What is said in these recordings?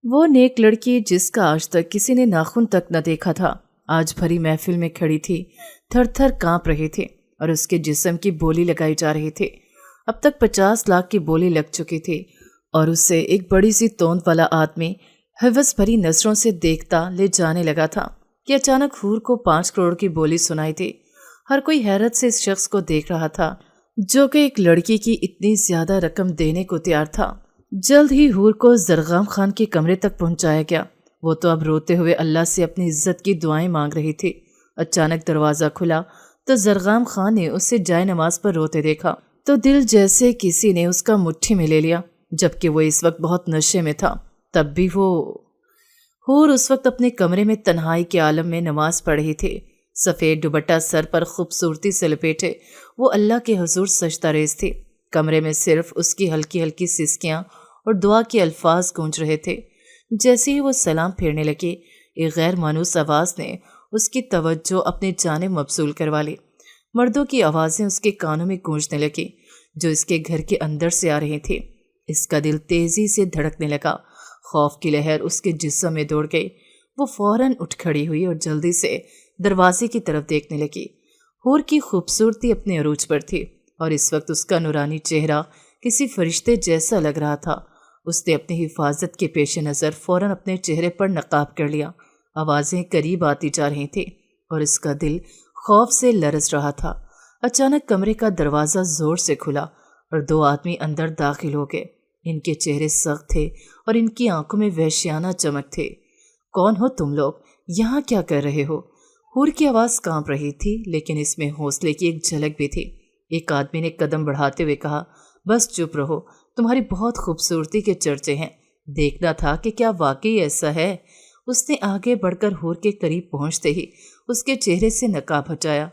وہ نیک لڑکی جس کا آج تک کسی نے ناخن تک نہ دیکھا تھا، آج بھری محفل میں کھڑی تھی، تھر تھر کانپ رہے تھے اور اس کے جسم کی بولی لگائی جا رہی تھی۔ اب تک 50 لاکھ کی بولی لگ چکی تھی اور اسے ایک بڑی سی توند والا آدمی ہوس بھری نظروں سے دیکھتا لے جانے لگا تھا کہ اچانک حور کو 5 کروڑ کی بولی سنائی تھی۔ ہر کوئی حیرت سے اس شخص کو دیکھ رہا تھا جو کہ ایک لڑکی کی اتنی زیادہ رقم دینے کو تیار تھا۔ جلد ہی حور کو زرغام خان کے کمرے تک پہنچایا گیا۔ وہ تو اب روتے ہوئے اللہ سے اپنی عزت کی دعائیں مانگ رہی تھی۔ اچانک دروازہ کھلا تو زرغام خان نے اسے جائے نماز پر روتے دیکھا تو دل جیسے کسی نے اس کا مٹھی میں لے لیا، جبکہ وہ اس وقت بہت نشے میں تھا۔ تب بھی حور اس وقت اپنے کمرے میں تنہائی کے عالم میں نماز پڑھ رہی تھی۔ سفید دوپٹہ سر پر خوبصورتی سے لپیٹے وہ اللہ کے حضور سجدہ ریز تھی۔ کمرے میں صرف اس کی ہلکی ہلکی سسکیاں اور دعا کے الفاظ گونج رہے تھے۔ جیسے ہی وہ سلام پھیرنے لگی، ایک غیر مانوس آواز نے اس کی توجہ اپنے جانب مبذول کروا لی۔ مردوں کی آوازیں اس کے کانوں میں گونجنے لگی جو اس کے گھر کے اندر سے آ رہی تھی۔ اس کا دل تیزی سے دھڑکنے لگا، خوف کی لہر اس کے جسم میں دوڑ گئی۔ وہ فوراً اٹھ کھڑی ہوئی اور جلدی سے دروازے کی طرف دیکھنے لگی۔ حور کی خوبصورتی اپنے عروج پر تھی اور اس وقت اس کا نورانی چہرہ کسی فرشتے جیسا لگ رہا تھا۔ اس نے اپنی حفاظت کے پیش نظر فوراً اپنے چہرے پر نقاب کر لیا۔ آوازیں قریب آتی جا رہی تھیں اور اس کا دل خوف سے لرز رہا تھا۔ اچانک کمرے کا دروازہ زور سے کھلا اور 2 آدمی اندر داخل ہو گئے۔ ان کے چہرے سخت تھے اور ان کی آنکھوں میں وحشیانہ چمک تھے۔ کون ہو تم لوگ؟ یہاں کیا کر رہے ہو؟ حور کی آواز کانپ رہی تھی لیکن اس میں حوصلے کی ایک جھلک بھی تھی۔ ایک آدمی نے قدم بڑھاتے ہوئے کہا، بس چپ رہو، تمہاری بہت خوبصورتی کے چرچے ہیں، دیکھنا تھا کہ کیا واقعی ایسا ہے۔ اس نے آگے بڑھ کر حور کے قریب پہنچتے ہی اس کے چہرے سے نقاب ہٹایا۔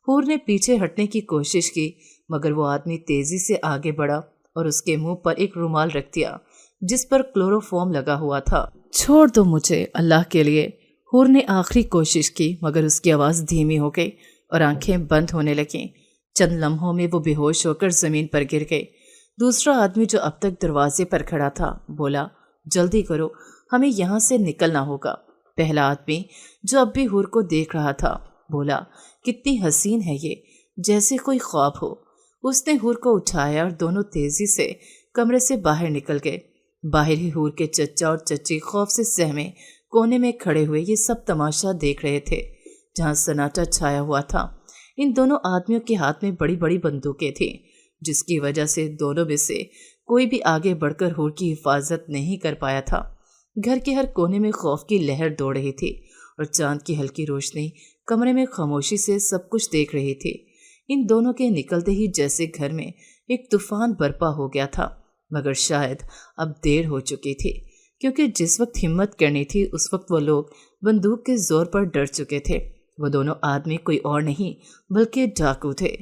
حور نے پیچھے ہٹنے کی کوشش کی مگر وہ آدمی تیزی سے آگے بڑھا اور اس کے منہ پر ایک رومال رکھ دیا جس پر کلوروفارم لگا ہوا تھا۔ چھوڑ دو مجھے اللہ کے لیے۔ حور نے آخری کوشش کی مگر اس کی آواز دھیمی ہو گئی اور آنکھیں بند ہونے لگیں۔ چند لمحوں میں وہ بے ہوش ہو کر زمین پر گر گئی۔ دوسرا آدمی جو اب تک دروازے پر کھڑا تھا بولا، جلدی کرو، ہمیں یہاں سے نکلنا ہوگا۔ پہلا آدمی جو اب بھی حور کو دیکھ رہا تھا بولا، کتنی حسین ہے یہ، جیسے کوئی خواب ہو۔ اس نے حور کو اٹھایا اور دونوں تیزی سے کمرے سے باہر نکل گئے۔ باہر ہی حور کے چچا اور چچی خوف سے سہمے کونے میں کھڑے ہوئے یہ سب تماشا دیکھ رہے تھے جہاں سناٹا چھایا ہوا تھا۔ ان دونوں آدمیوں کے ہاتھ میں بڑی بڑی بندوقیں تھیں جس کی وجہ سے دونوں میں سے کوئی بھی آگے بڑھ کر حور کی حفاظت نہیں کر پایا تھا۔ گھر کے ہر کونے میں خوف کی لہر دوڑ رہی تھی اور چاند کی ہلکی روشنی کمرے میں خاموشی سے سب کچھ دیکھ رہی تھی۔ ان دونوں کے نکلتے ہی جیسے گھر میں ایک طوفان برپا ہو گیا تھا، مگر شاید اب دیر ہو چکی تھی کیونکہ جس وقت ہمت کرنی تھی اس وقت وہ لوگ بندوق کے زور پر ڈر چکے تھے۔ وہ دونوں آدمی کوئی اور نہیں بلکہ ڈاکو تھے۔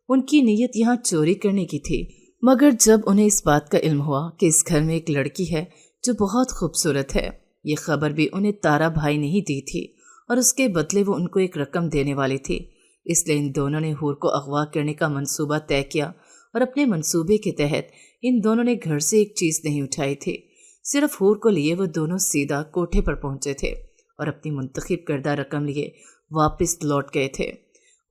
ان کی نیت یہاں چوری کرنے کی تھی، مگر جب انہیں اس بات کا علم ہوا کہ اس گھر میں ایک لڑکی ہے جو بہت خوبصورت ہے، یہ خبر بھی انہیں تارا بھائی نے ہی دی تھی اور اس کے بدلے وہ ان کو ایک رقم دینے والی تھی۔ اس لیے ان دونوں نے حور کو اغوا کرنے کا منصوبہ طے کیا اور اپنے منصوبے کے تحت ان دونوں نے گھر سے ایک چیز نہیں اٹھائی تھی۔ صرف حور کو لیے وہ دونوں سیدھا کوٹھے پر پہنچے تھے اور اپنی منتخب کردہ رقم لیے واپس لوٹ گئے تھے۔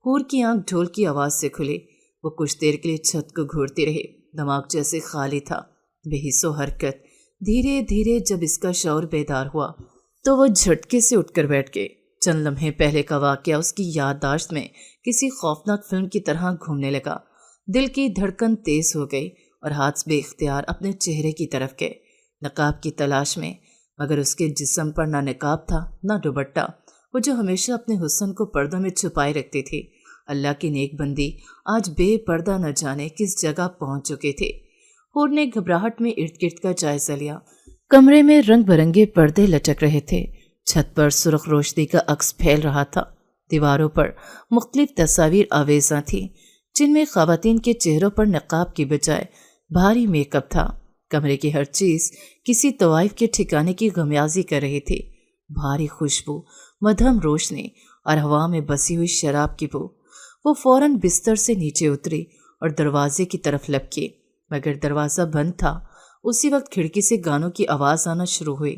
حور کی آنکھ ڈھول کی آواز سے کھلی۔ وہ کچھ دیر کے لیے چھت کو گھورتی رہی، دماغ جیسے خالی تھا، بے حس و حرکت۔ دھیرے دھیرے جب اس کا شعور بیدار ہوا تو وہ جھٹکے سے اٹھ کر بیٹھ گئی۔ چند لمحے پہلے کا واقعہ اس کی یادداشت میں کسی خوفناک فلم کی طرح گھومنے لگا۔ دل کی دھڑکن تیز ہو گئی اور ہاتھ بے اختیار اپنے چہرے کی طرف گئے، نقاب کی تلاش میں، مگر اس کے جسم پر نہ نقاب تھا نہ دوپٹہ، وہ جو ہمیشہ اپنے حسن کو پردوں میں چھپائے رکھتی تھی۔ اللہ کی نیک بندی آج بے پردہ نہ جانے کس جگہ پہنچ چکے تھے۔ حور نے گھبراہٹ میں ارد گرد کا جائزہ لیا۔ کمرے میں رنگ برنگے پردے لٹک رہے تھے، چھت پر سرخ روشنی کا عکس پھیل رہا تھا، دیواروں پر مختلف تصاویر آویزاں تھیں جن میں خواتین کے چہروں پر نقاب کی بجائے بھاری میک اپ تھا۔ کمرے کی ہر چیز کسی طوائف کے ٹھکانے کی غمیازی کر رہی تھی، بھاری خوشبو، مدھم روشنی اور ہوا میں بسی ہوئی شراب کی بو۔ وہ فوراً بستر سے نیچے اتری اور دروازے کی طرف لپکی، مگر دروازہ بند تھا۔ اسی وقت کھڑکی سے گانوں کی آواز آنا شروع ہوئی۔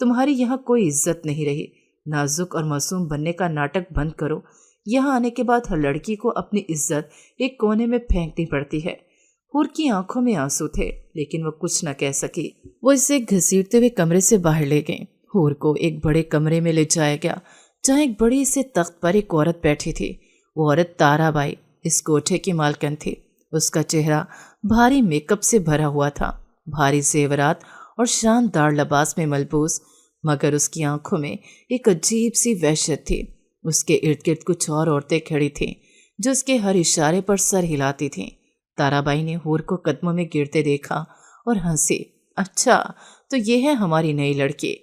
تمہاری یہاں کوئی عزت نہیں رہی۔ نازک اور معصوم بننے کا ناٹک بند کرو۔ یہاں آنے کے بعد ہر لڑکی کو اپنی عزت ایک کونے میں پھینکنی پڑتی ہے۔ حور کی آنکھوں میں آنسو تھے، لیکن وہ کچھ نہ کہہ سکی۔ وہ اسے گھسیٹتے ہوئے کمرے سے باہر لے گئیں۔ حور کو ایک بڑے کمرے میں لے جایا گیا، جہاں ایک بڑی سے تخت پر ایک عورت بیٹھی تھی۔ وہ عورت تارا بائی اس کوٹھے کی مالکن تھی۔ اس کا چہرہ بھاری میک اپ سے بھرا ہوا تھا، بھاری زیورات اور شاندار لباس میں ملبوس، مگر اس کی آنکھوں میں ایک عجیب سی وحشت تھی۔ اس کے ارد گرد کچھ اور عورتیں کھڑی تھیں جو اس کے ہر اشارے پر سر ہلاتی تھیں۔ تارا بائی نے حور کو قدموں میں گرتے دیکھا اور ہنسی۔ اچھا، تو یہ ہے ہماری نئی لڑکی،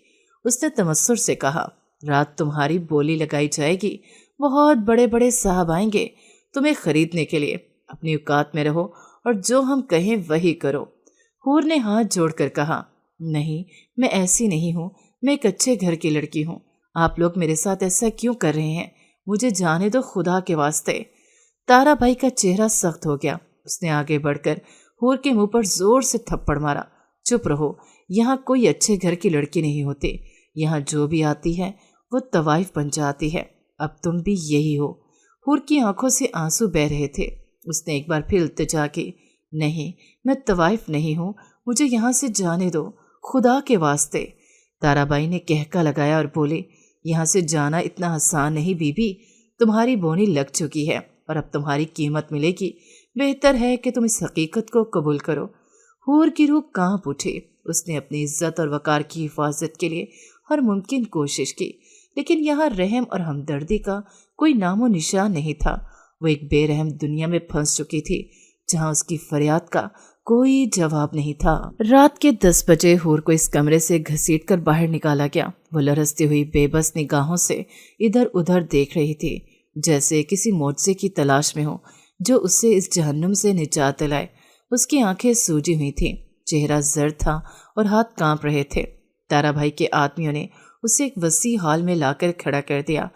اس نے تمسخر سے کہا۔ رات تمہاری بولی لگائی جائے گی، بہت بڑے بڑے صاحب آئیں گے تمہیں خریدنے کے لیے۔ اپنی اوقات میں رہو اور جو ہم کہیں وہی کرو۔ حور نے ہاتھ جوڑ کر کہا، نہیں، میں ایسی نہیں ہوں، میں ایک اچھے گھر کی لڑکی ہوں۔ آپ لوگ میرے ساتھ ایسا کیوں کر رہے ہیں؟ مجھے جانے دو خدا کے واسطے۔ تارا بھائی کا چہرہ سخت ہو گیا۔ اس نے آگے بڑھ کر حور کے منہ پر زور سے تھپڑ مارا۔ چپ رہو، یہاں کوئی اچھے گھر کی لڑکی نہیں ہوتی، یہاں جو بھی آتی ہے وہ طوائف بن جاتی ہے۔ اب تم بھی یہی ہو۔ حور کی آنکھوں سے آنسو بہہ رہے تھے۔ اس نے ایک بار پھر التجا کی، نہیں، میں طوائف نہیں ہوں، مجھے یہاں سے جانے دو خدا کے واسطے۔ تارا بائی نے کہکا لگایا اور بولی، یہاں سے جانا اتنا آسان نہیں بی بی، تمہاری بونی لگ چکی ہے اور اب تمہاری قیمت ملے گی۔ بہتر ہے کہ تم اس حقیقت کو قبول کرو۔ حور کی روح کانپ اٹھی۔ اس نے اپنی عزت اور وقار کی حفاظت کے لیے ہر ممکن کوشش کی، لیکن یہاں رحم اور ہمدردی کا کوئی نام و نشان نہیں تھا۔ وہ ایک بے رحم دنیا میں پھنس چکی تھی، جہاں اس کی فریاد کا کوئی جواب نہیں تھا۔ رات کے 10 بجے حور کو اس کمرے سے گھسیٹ کر باہر نکالا گیا۔ وہ لرزتی ہوئی بے بس نگاہوں سے ادھر ادھر دیکھ رہی تھی، جیسے کسی معجزے کی تلاش میں ہو جو اسے اس جہنم سے نجات دلائے۔ اس کی آنکھیں سوجی ہوئی تھیں، چہرہ زرد تھا اور ہاتھ کانپ رہے تھے۔ تارا بھائی کے آدمیوں نے اسے ایک وسیع ہال میں لا کر کھڑا کر دیا،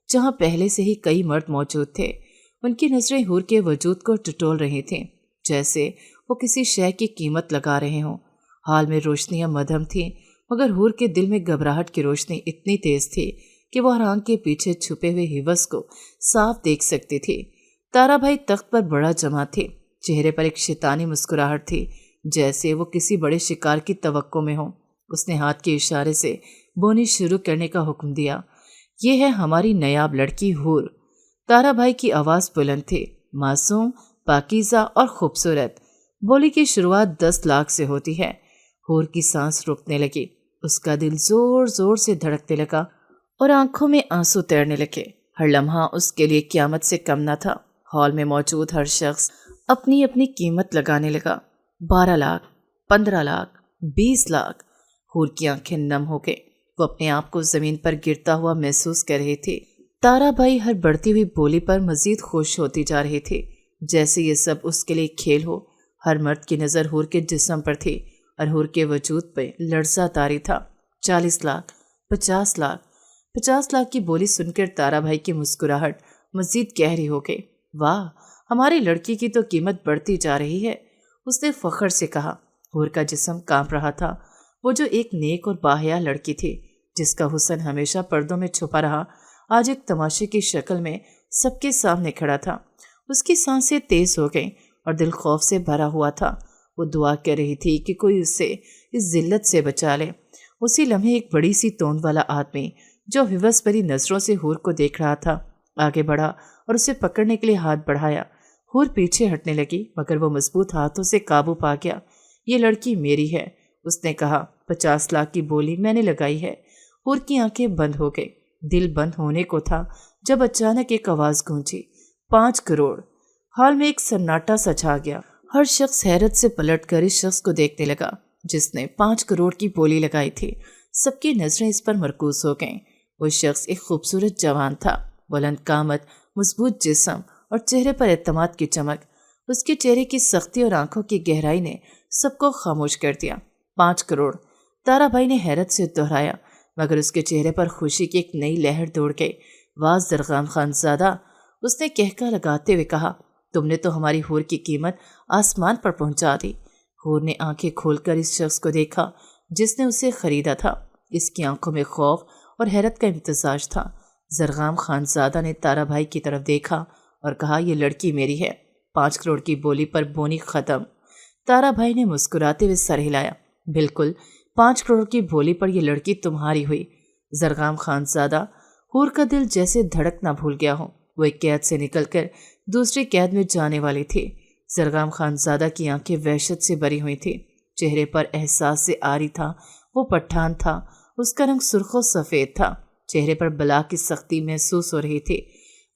جہاں پہلے سے ہی کئی مرد موجود تھے۔ ان کی نظریں حور کے وجود کو ٹٹول رہی تھیں، جیسے وہ کسی شے کی قیمت لگا رہے ہوں۔ ہال میں روشنیاں مدھم تھیں، مگر حور کے دل میں گھبراہٹ کی روشنی اتنی تیز تھی کہ وہ ہر آنکھ کے پیچھے چھپے ہوئے حوث کو صاف دیکھ سکتی تھی۔ تارا بھائی تخت پر بڑا جمع تھے، چہرے پر ایک شیطانی مسکراہٹ تھی، جیسے وہ کسی بڑے شکار کی توقع میں ہوں۔ اس نے ہاتھ کے اشارے سے بونی شروع کرنے کا حکم دیا۔ یہ ہے ہماری نایاب لڑکی حور۔ تارا بھائی کی آواز بلند تھی، معصوم، پاکیزہ اور خوبصورت۔ بولی کی شروعات 10 لاکھ سے ہوتی ہے۔ حور کی سانس رکنے لگی، اس کا دل زور زور سے دھڑکنے لگا اور آنکھوں میں آنسو تیرنے لگے۔ ہر لمحہ اس کے لیے قیامت سے کم نہ تھا۔ ہال میں موجود ہر شخص اپنی اپنی قیمت لگانے لگا۔ 12 لاکھ، 15 لاکھ، 20 لاکھ۔ حور کی آنکھیں نم ہو گئیں۔ وہ اپنے آپ کو زمین پر گرتا ہوا محسوس کر رہی تھی۔ تارا بھائی ہر بڑھتی ہوئی بولی پر مزید خوش ہوتی جا رہی تھی، جیسے یہ سب اس کے لیے کھیل ہو۔ ہر مرد کی نظر حور کے جسم پر تھی اور حور کے وجود پہ لرزہ طاری تھا۔ 40 لاکھ، 50 لاکھ۔ 50 لاکھ کی بولی سن کر تارا بھائی کی مسکراہٹ مزید گہری ہو گئی۔ واہ، ہماری لڑکی کی تو قیمت بڑھتی جا رہی ہے، اس نے فخر سے کہا۔ حور کا جسم کانپ رہا تھا۔ وہ جو ایک نیک اور باحیا لڑکی تھی، جس کا حسن ہمیشہ پردوں میں چھپا رہا، آج ایک تماشے کی شکل میں سب کے سامنے کھڑا تھا۔ اس کی سانسیں تیز ہو گئیں اور دل خوف سے بھرا ہوا تھا۔ وہ دعا کر رہی تھی کہ کوئی اسے اس ذلت سے بچا لے۔ اسی لمحے ایک بڑی سی توند والا آدمی جو حوث بھری نظروں سے حور کو دیکھ رہا تھا آگے بڑھا اور اسے پکڑنے کے لیے ہاتھ بڑھایا۔ حور پیچھے ہٹنے لگی، مگر وہ مضبوط ہاتھوں سے قابو پا گیا۔ یہ لڑکی میری ہے، اس نے کہا۔ 50 لاکھ کی بولی میں نے لگائی ہے۔ حور کی آنکھیں بند ہو گئی۔ دل بند ہونے کو تھا جب اچانک ایک آواز گونجی، 5 کروڑ۔ ہال میں ایک سناٹا سا چھا گیا۔ ہر شخص حیرت سے پلٹ کر اس شخص کو دیکھنے لگا جس نے 5 کروڑ کی بولی لگائی تھی۔ سب کی نظریں اس پر مرکوز ہو گئیں۔ وہ شخص ایک خوبصورت جوان تھا، بلند قامت، مضبوط جسم اور چہرے پر اعتماد کی چمک۔ اس کے چہرے کی سختی اور آنکھوں کی گہرائی نے سب کو خاموش کر دیا۔ 5 کروڑ، تارا بھائی نے حیرت سے دہرایا، مگر اس کے چہرے پر خوشی کی ایک نئی لہر دوڑ گئی۔ واہ زرغام خان زادہ، اس نے کہکا لگاتے ہوئے کہا، تم نے تو ہماری حور کی قیمت آسمان پر پہنچا دی۔ حور نے آنکھیں کھول کر اس شخص کو دیکھا جس نے اسے خریدا تھا۔ اس کی آنکھوں میں خوف اور حیرت کا امتزاج تھا۔ زرغام خانزادہ نے تارا بھائی کی طرف دیکھا اور کہا، یہ لڑکی میری ہے، 5 کروڑ کی بولی پر بونی ختم۔ تارا بھائی نے مسکراتے ہوئے سر ہلایا، بالکل 5 کروڑ کی بولی پر یہ لڑکی تمہاری ہوئی۔ زرغام خانزادہ، حور کا دل جیسے دھڑکنا بھول گیا ہو، وہ ایک قید سے نکل کر دوسری قید میں جانے والی تھی۔ زرغام خانزادہ کی آنکھیں وحشت سے بھری ہوئی تھی، چہرے پر احساس سے آری تھا۔ وہ پٹھان تھا، اس کا رنگ سرخ و سفید تھا، چہرے پر بلا کی سختی محسوس ہو رہی تھی۔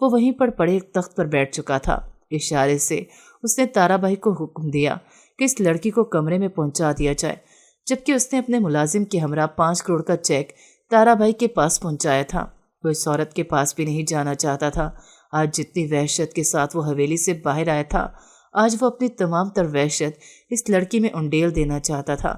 وہ وہیں پر پڑے ایک تخت پر بیٹھ چکا تھا۔ اشارے سے اس نے تارا بھائی کو حکم دیا کہ اس لڑکی کو کمرے میں پہنچا دیا جائے، جبکہ اس نے اپنے ملازم کے ہمراہ 5 کروڑ کا چیک تارا بھائی کے پاس پہنچایا تھا۔ وہ اس عورت کے پاس بھی نہیں جانا چاہتا تھا۔ آج جتنی وحشت کے ساتھ وہ حویلی سے باہر آیا تھا، آج وہ اپنی تمام تر وحشت اس لڑکی میں انڈیل دینا چاہتا تھا،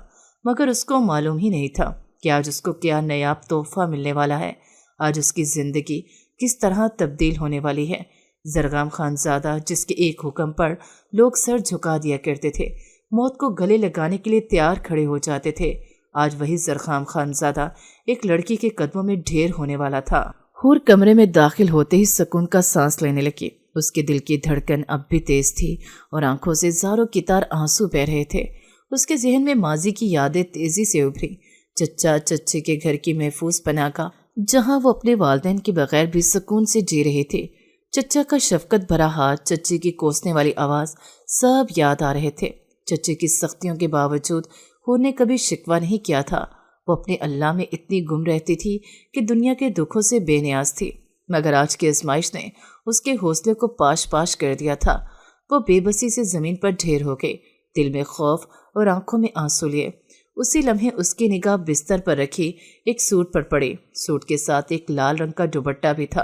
مگر اس کو معلوم ہی نہیں تھا کہ آج اس کو کیا نایاب تحفہ ملنے والا ہے، آج اس کی زندگی کس طرح تبدیل ہونے والی ہے۔ زرغام خانزادہ، جس کے ایک حکم پر لوگ سر جھکا دیا کرتے تھے، موت کو گلے لگانے کے لیے تیار کھڑے ہو جاتے تھے، آج وہی زرغام خانزادہ ایک لڑکی کے قدموں میں ڈھیر ہونے والا تھا۔ حور کمرے میں داخل ہوتے ہی سکون کا سانس لینے لگی۔ اس کے دل کی دھڑکن اب بھی تیز تھی اور آنکھوں سے زاروں کی طرح آنسو بہ رہے تھے۔ اس کے ذہن میں ماضی کی یادیں تیزی سے ابھری، چچا چچے کے گھر کی محفوظ پناہ گاہ، جہاں وہ اپنے والدین کے بغیر بھی سکون سے جی رہے تھے۔ چچا کا شفقت بھرا ہاتھ، چچی کی کوسنے والی آواز، سب یاد آ رہے تھے۔ چچے کی سختیوں کے باوجود حور نے کبھی شکوہ نہیں کیا تھا۔ وہ اپنے اللہ میں اتنی گم رہتی تھی کہ دنیا کے دکھوں سے بے نیاز تھی، مگر آج کی آزمائش نے اس کے حوصلے کو پاش پاش کر دیا تھا۔ وہ بے بسی سے زمین پر ڈھیر ہو گئی، دل میں خوف اور آنکھوں میں آنسو لیے۔ اسی لمحے اس کی نگاہ بستر پر رکھی ایک سوٹ پر پڑی۔ سوٹ کے ساتھ ایک لال رنگ کا دوپٹہ بھی تھا۔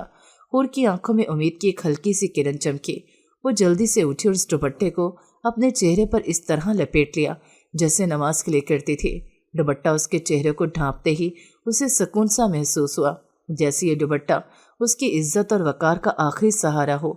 حور کی آنکھوں میں امید کی ایک ہلکی سی کرن چمکی۔ وہ جلدی سے اٹھی اور اس دوپٹے کو اپنے چہرے پر اس طرح لپیٹ لیا جیسے نماز کے لیے کرتی تھی۔ دوپٹہ اس کے چہرے کو ڈھانپتے ہی اسے سکون سا محسوس ہوا، جیسے یہ دوپٹہ اس کی عزت اور وقار کا آخری سہارا ہو۔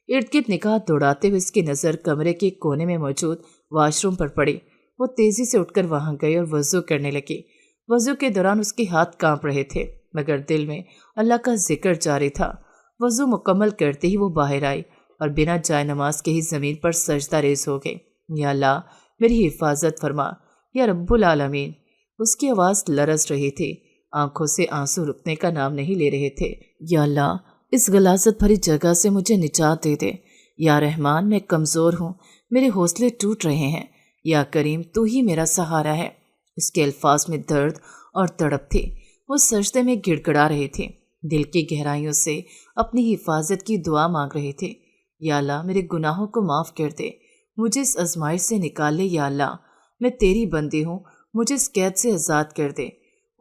ارد گرد نگاہ دوڑاتے ہوئے اس کی نظر کمرے کے کونے میں موجود واش روم پر پڑی۔ وہ تیزی سے اٹھ کر وہاں گئی اور وضو کرنے لگی۔ وضو کے دوران اس کے ہاتھ کانپ رہے تھے، مگر دل میں اللہ کا ذکر جاری تھا۔ وضو مکمل کرتے ہی وہ باہر آئی اور بنا جائے نماز کے ہی زمین پر سجدہ ریز ہو گئی۔ یا اللہ، میری حفاظت فرما، یا رب العالمین۔ اس کی آواز لرز رہی تھی، آنکھوں سے آنسو رکنے کا نام نہیں لے رہے تھے۔ یا اللہ، اس غلاظت بھری جگہ سے مجھے نجات دے دے۔ یا رحمان، میں کمزور ہوں، میرے حوصلے ٹوٹ رہے ہیں۔ یا کریم، تو ہی میرا سہارا ہے۔ اس کے الفاظ میں درد اور تڑپ تھی۔ وہ سجدے میں گڑ گڑا رہے تھے، دل کی گہرائیوں سے اپنی حفاظت کی دعا مانگ رہے تھے۔ یا اللہ، میرے گناہوں کو معاف کر دے، مجھے اس آزمائش سے نکال لے۔ یا اللہ، میں تیری بندی ہوں، مجھے اس قید سے آزاد کر دے۔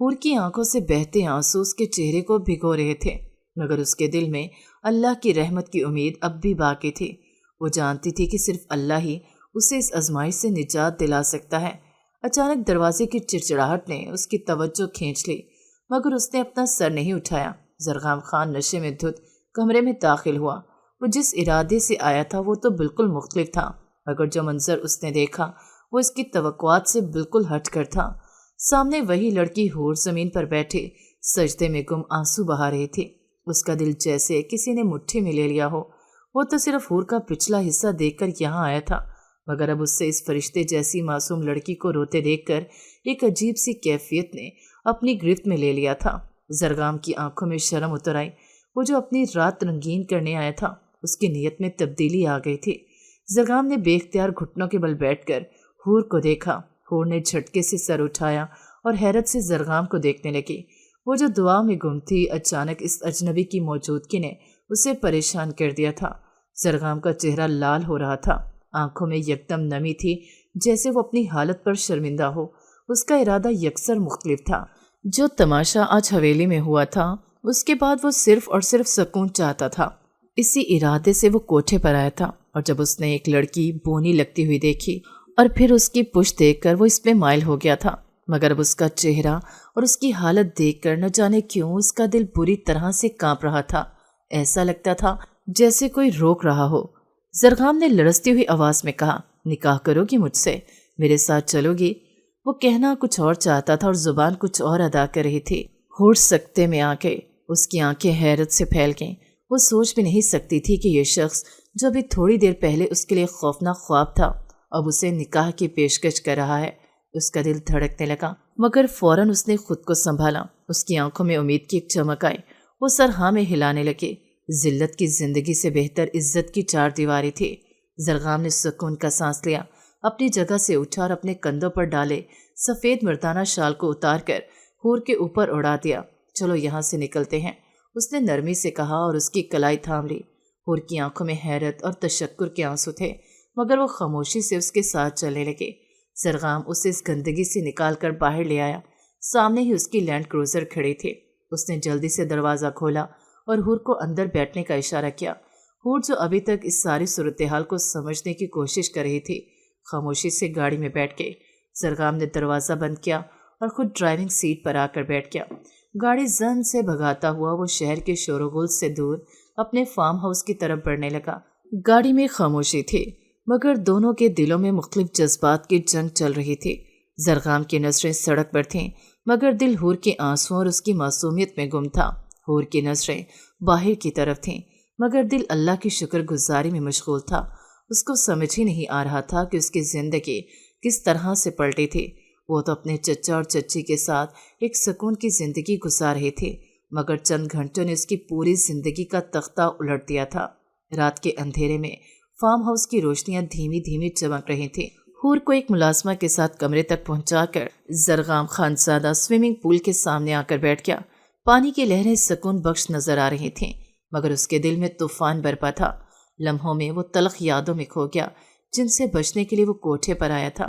حور کی آنکھوں سے بہتے آنسو اس کے چہرے کو بھگو رہے تھے، مگر اس کے دل میں اللہ کی رحمت کی امید اب بھی باقی تھی۔ وہ جانتی تھی کہ صرف اللہ ہی اسے اس آزمائش سے نجات دلا سکتا ہے۔ اچانک دروازے کی چڑچڑاہٹ نے اس کی توجہ کھینچ لی، مگر اس نے اپنا سر نہیں اٹھایا۔ زرغام خان نشے میں دھت کمرے میں داخل ہوا۔ وہ جس ارادے سے آیا تھا وہ تو بالکل مختلف تھا، مگر جو منظر اس نے دیکھا وہ اس کی توقعات سے بالکل ہٹ کر تھا۔ سامنے وہی لڑکی حور زمین پر بیٹھے سجدے میں گم آنسو بہا رہی تھی۔ اس کا دل جیسے کسی نے مٹھی میں لے لیا ہو۔ وہ تو صرف حور کا پچھلا حصہ دیکھ کر یہاں آیا تھا، مگر اب اس سے اس فرشتے جیسی معصوم لڑکی کو روتے دیکھ کر ایک عجیب سی کیفیت نے اپنی گرفت میں لے لیا تھا۔ زرغام کی آنکھوں میں شرم اتر آئی۔ وہ جو اپنی رات رنگین کرنے آیا تھا، اس کی نیت میں تبدیلی آ گئی تھی۔ زرغام نے بے اختیار گھٹنوں کے بل بیٹھ کر حور کو دیکھا۔ حور نے جھٹکے سے سر اٹھایا اور حیرت سے زرغام کو دیکھنے لگی۔ وہ جو دعا میں گم تھی، اچانک اس اجنبی کی موجودگی نے اسے پریشان کر دیا تھا۔ زرغام کا چہرہ لال ہو رہا تھا، آنکھوں میں یکدم نمی تھی، جیسے وہ اپنی حالت پر شرمندہ ہو۔ اس کا ارادہ یکسر مختلف تھا۔ جو تماشا آج حویلی میں ہوا تھا، اس کے بعد وہ صرف اور صرف سکون چاہتا تھا۔ اسی ارادے سے وہ کوٹھے پر آیا تھا، اور جب اس نے ایک لڑکی بونی لگتی ہوئی دیکھی اور پھر اس کی پشت دیکھ کر وہ اس پہ مائل ہو گیا تھا، مگر اب اس کا چہرہ اور اس کی حالت دیکھ کر نہ جانے کیوں اس کا دل بری طرح سے کانپ رہا تھا۔ ایسا لگتا تھا جیسے کوئی روک رہا ہو۔ زرغام نے لرزتی ہوئی آواز میں کہا، نکاح کرو گی مجھ سے؟ میرے ساتھ چلو گی؟ وہ کہنا کچھ اور چاہتا تھا اور زبان کچھ اور ادا کر رہی تھی۔ ہوش سکتے میں آ کے اس کی آنکھیں حیرت سے پھیل گئیں۔ وہ سوچ بھی نہیں سکتی تھی کہ یہ شخص جو ابھی تھوڑی دیر پہلے اس کے لیے خوفناک خواب تھا اب اسے نکاح کی پیشکش کر رہا ہے۔ اس کا دل دھڑکنے لگا، مگر فوراً اس نے خود کو سنبھالا۔ اس کی آنکھوں میں امید کی ایک چمک آئی۔ وہ سر ہاں میں ہلانے لگے۔ ذلت کی زندگی سے بہتر عزت کی چار دیواری تھی۔ زرغام نے سکون کا سانس لیا، اپنی جگہ سے اٹھا اور اپنے کندھوں پر ڈالے سفید مردانہ شال کو اتار کر حور کے اوپر اڑا دیا۔ چلو یہاں سے نکلتے ہیں، اس نے نرمی سے کہا اور اس کی کلائی تھام لی۔ حور کی آنکھوں میں حیرت اور تشکر کے آنسو تھے، مگر وہ خاموشی سے اس کے ساتھ چلنے لگے۔ زرغام اسے اس گندگی سے نکال کر باہر لے آیا۔ سامنے ہی اس کی لینڈ کروزر کھڑی تھی۔ اس نے جلدی سے دروازہ کھولا اور حور کو اندر بیٹھنے کا اشارہ کیا۔ حور جو ابھی تک اس ساری صورتحال کو سمجھنے کی کوشش کر رہی تھی، خاموشی سے گاڑی میں بیٹھ گئی۔ زرغام نے دروازہ بند کیا اور خود ڈرائیونگ سیٹ پر آ کر بیٹھ گیا۔ گاڑی زن سے بھگاتا ہوا وہ شہر کے شور و غل سے دور اپنے فارم ہاؤس کی طرف بڑھنے لگا۔ گاڑی میں خاموشی تھی، مگر دونوں کے دلوں میں مختلف جذبات کی جنگ چل رہی تھی۔ زرغام کی نظریں سڑک پر تھیں، مگر دل حور کے آنسوں اور اس کی معصومیت میں گم تھا۔ حور کی نظریں باہر کی طرف تھیں، مگر دل اللہ کی شکر گزاری میں مشغول تھا۔ اس کو سمجھ ہی نہیں آ رہا تھا کہ اس کی زندگی کس طرح سے پلٹی تھی۔ وہ تو اپنے چچا اور چچی کے ساتھ ایک سکون کی زندگی گزار رہے تھے، مگر چند گھنٹوں نے اس کی پوری زندگی کا تختہ الٹ دیا تھا۔ رات کے اندھیرے میں فارم ہاؤس کی روشنیاں دھیمی دھیمی چمک رہی تھیں۔ حور کو ایک ملازمہ کے ساتھ کمرے تک پہنچا کر زرغام خانزادہ سوئمنگ پول کے سامنے آ کر بیٹھ گیا۔ پانی کی لہریں سکون بخش نظر آ رہی تھیں، مگر اس کے دل میں طوفان برپا تھا۔ لمحوں میں وہ تلخ یادوں میں کھو گیا جن سے بچنے کے لیے وہ کوٹھے پر آیا تھا۔